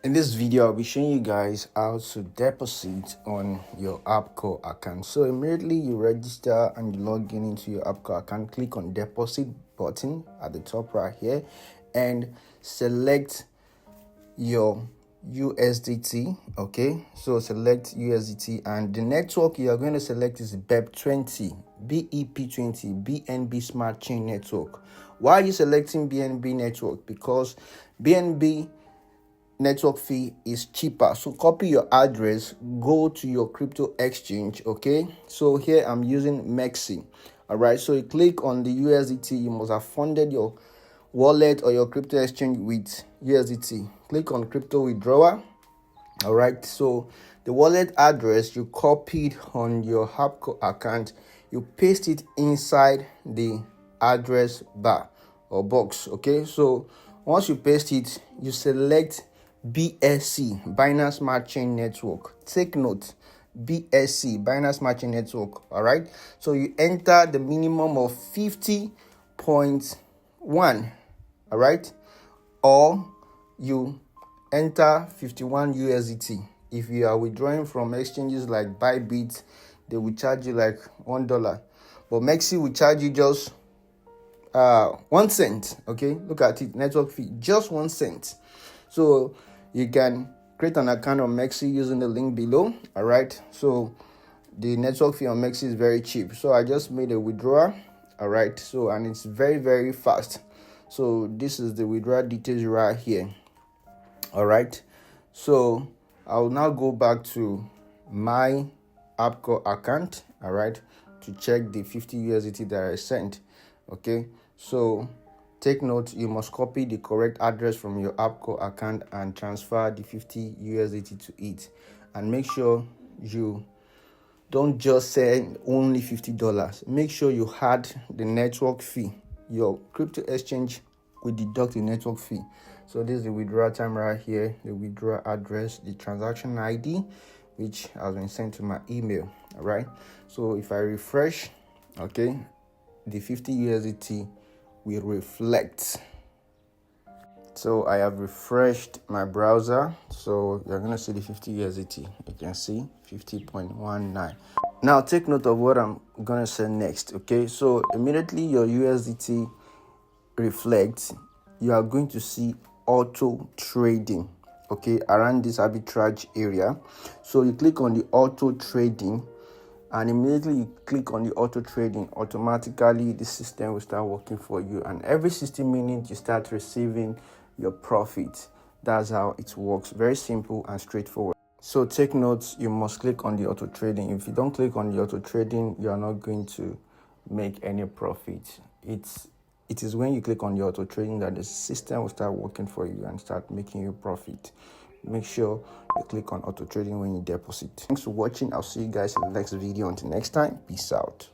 In this video, I'll be showing you guys how to deposit on your Arbcore account. So immediately you register and you log in into your Arbcore account, click on deposit button at the top right here and select your USDT. Okay, so select USDT and the network you are going to select is BEP20, BEP20, BNB Smart Chain Network. Why are you selecting BNB network? Because BNB network fee is cheaper. So copy your address, go to your crypto exchange. Okay, so here I'm using Mexi. All right, so you click on the USDT. You must have funded your wallet or your crypto exchange with USDT. Click on crypto withdrawal. All right, so the wallet address you copied on your Arbcore account, you paste it inside the address bar or box. Okay, so once you paste it, you select BSC, Binance Smart Chain Network. Take note, BSC, Binance Smart Chain Network. All right, so you enter the minimum of 50.1. all right, or you enter 51 USDT. If you are withdrawing from exchanges like Bybit, they will charge you like $1, but Mexi will charge you just 1 cent. Okay, look at it, network fee just 1 cent. So you can create an account on Mexi using the link below. All right, so the network fee on Mexi is very cheap, so I just made a withdrawal. All right, so and it's very fast. So this is the withdrawal details right here. All right, so I'll now go back to my Arbcore account. All right, to check the 50 USDT that I sent. Okay, so take note, you must copy the correct address from your Arbcore account and transfer the 50 USDT to it, and make sure you don't just send only $50. Make sure you add the network fee. Your crypto exchange will deduct the network fee. So this is the withdrawal time right here, the withdrawal address, the transaction ID, which has been sent to my email. All right, so if I refresh, okay, the 50 USDT will reflect. So I have refreshed my browser, so you're gonna see the 50 USDT. You can see 50.19. Now take note of what I'm gonna say next. Okay, so immediately your USDT reflects, you are going to see auto trading, okay, around this arbitrage area. So you click on the auto trading, and immediately you click on the auto trading, automatically the system will start working for you, and every 60 minutes you start receiving your profit. That's how it works. Very simple and straightforward. So take notes, you must click on the auto trading. If you don't click on the auto trading, you are not going to make any profit. It is when you click on the auto trading that the system will start working for you and start making you profit. Make sure you click on auto trading when you deposit. Thanks for watching. I'll see you guys in the next video. Until next time, peace out.